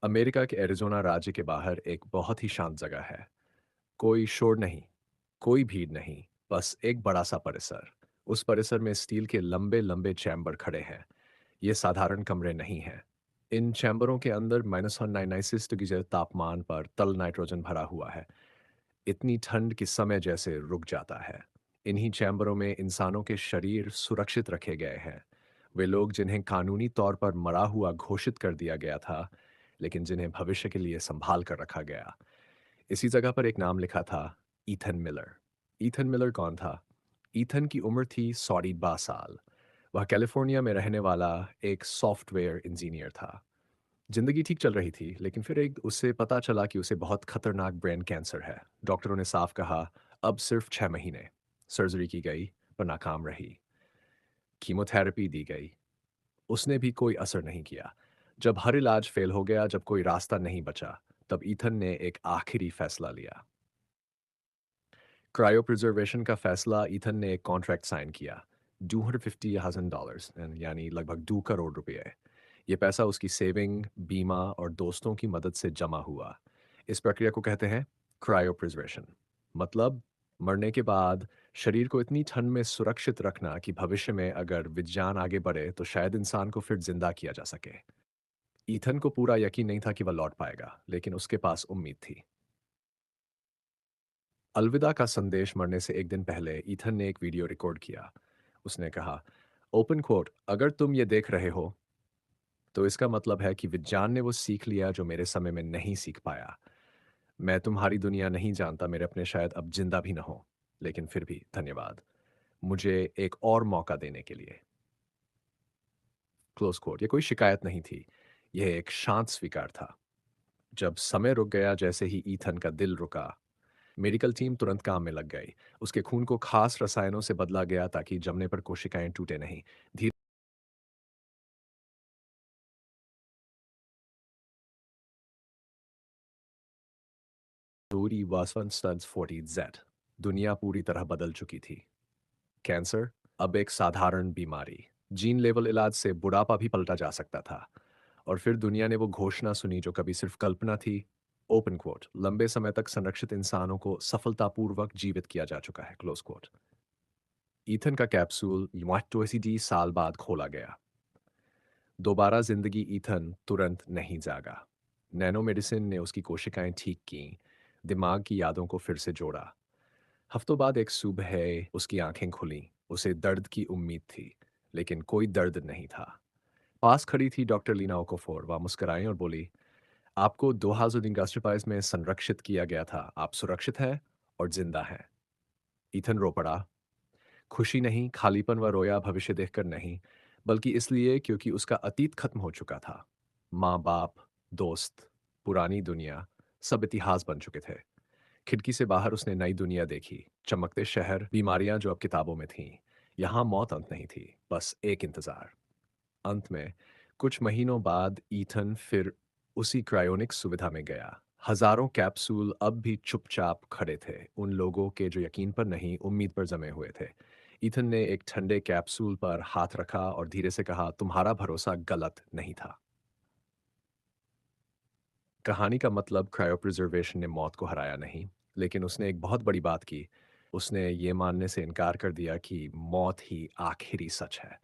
America के Arizona राज्य के बाहर एक बहुत ही शांत जगह है। कोई शोर नहीं, कोई भीड़ नहीं, बस एक बड़ा-सा परिसर। उस परिसर में स्टील के लंबे-लंबे चैम्बर खड़े हैं। ये साधारण कमरे नहीं हैं। इन चैम्बरों के अंदर -199 डिग्री के तापमान पर तल नाइट्रोजन भरा हुआ है। इतनी ठंड कि समय जैसे रुक जाता है। इन्हीं चैम्बरों में इंसानों के शरीर सुरक्षित रखे गए हैं। वे लोग जिन्हें कानूनी तौर पर मरा हुआ घोषित कर दिया गया था, लेकिन जिन्हें भविष्य के लिए संभाल कर रखा गया। इसी जगह पर एक नाम लिखा था, ईथन मिलर। ईथन मिलर कौन था? ईथन की उम्र थी 100 साल। वह कैलिफोर्निया में रहने वाला एक सॉफ्टवेयर इंजीनियर था। जिंदगी ठीक चल रही थी, लेकिन फिर एक उससे पता चला कि उसे बहुत खतरनाक ब्रेन कैंसर है। डॉक्टरों ने साफ कहा, अब सिर्फ 6 महीने। सर्जरी की गई, पर नाकाम रही। कीमोथेरेपी दी गई, उसने भी कोई असर नहीं किया। जब हर इलाज फेल हो गया, जब कोई रास्ता नहीं बचा, तब ईथन ने एक आखिरी फैसला लिया। क्रायो प्रिजर्वेशन का फैसला, ईथन ने एक कॉन्ट्रैक्ट साइन किया। $250,000 यानी लगभग 2 करोड़ रुपए। ये पैसा उसकी सेविंग, बीमा और दोस्तों की मदद से जमा हुआ। इस प्रक्रिया को कहते हैं क्रायो प्रिजर्वेशन। मतलब मरने के बाद शरीर को इतनी ठंड में सुरक्षित रखना कि भविष्य में अगर विज्ञान आगे बढ़े तो शायद इंसान को फिर जिंदा किया जा सके। ईथन को पूरा यकीन नहीं था कि वह लौट पाएगा, लेकिन उसके पास उम्मीद थी। अलविदा का संदेश मरने से एक दिन पहले ईथन ने एक वीडियो रिकॉर्ड किया। उसने कहा, ओपन कोट, अगर तुम ये देख रहे हो तो इसका मतलब है कि विज्ञान ने वो सीख लिया जो मेरे समय में नहीं सीख पाया। मैं तुम्हारी दुनिया नहीं जानता, मेरे अपने शायद अब जिंदा भी ना हो, लेकिन फिर भी धन्यवाद मुझे एक और मौका देने के लिए। Close quote. ये कोई शिकायत नहीं थी, यह एक शांत स्वीकार था। जब समय रुक गया, जैसे ही ईथन का दिल रुका, मेडिकल टीम तुरंत काम में लग गई। उसके खून को खास रसायनों से बदला गया ताकि जमने पर कोशिकाएं टूटे नहीं। धीरे दूरी वासवन स्टड्स 40Z। दुनिया पूरी तरह बदल चुकी थी। कैंसर अब एक साधारण बीमारी। जीन लेवल इलाज से बुढ़ापा भी पलटा जा सकता था। और फिर दुनिया ने वो घोषणा सुनी जो कभी सिर्फ कल्पना थी। ओपन कोट, लंबे समय तक संरक्षित इंसानों को सफलतापूर्वक जीवित किया जा चुका है। Close quote. ईथन का कैप्सूल 20 साल बाद खोला गया। दोबारा जिंदगी। ईथन तुरंत नहीं जागा। नैनो मेडिसिन ने उसकी कोशिकाएं ठीक की, दिमाग की यादों को फिर से जोड़ा। हफ्तों बाद एक सुबह उसकी आंखें खुलीं। उसे दर्द की उम्मीद थी, लेकिन कोई दर्द नहीं था। पास खड़ी थी डॉक्टर लीना ओकोफोर। वह मुस्कुराई और बोली, आपको 2025 में संरक्षित किया गया था। आप सुरक्षित हैं और जिंदा हैं। ईथन रो पड़ा। खुशी नहीं, खालीपन। व रोया भविष्य देखकर नहीं, बल्कि इसलिए क्योंकि उसका अतीत खत्म हो चुका था। माँ बाप, दोस्त, पुरानी दुनिया, सब इतिहास बन चुके थे। खिड़की से बाहर उसने नई दुनिया देखी। चमकते शहर, बीमारियां जो अब किताबों में थीं। यहाँ मौत अंत नहीं थी, बस एक इंतजार। अंत में कुछ महीनों बाद ईथन फिर उसी क्रायोनिक सुविधा में गया। हजारों कैप्सूल अब भी चुपचाप खड़े थे, उन लोगों के जो यकीन पर नहीं, उम्मीद पर जमे हुए थे। ईथन ने एक ठंडे कैप्सूल पर हाथ रखा और धीरे से कहा, तुम्हारा भरोसा गलत नहीं था। कहानी का मतलब, क्रायोप्रिजर्वेशन ने मौत को हराया नहीं, लेकिन उसने एक बहुत बड़ी बात की। उसने ये मानने से इनकार कर दिया कि मौत ही आखिरी सच है।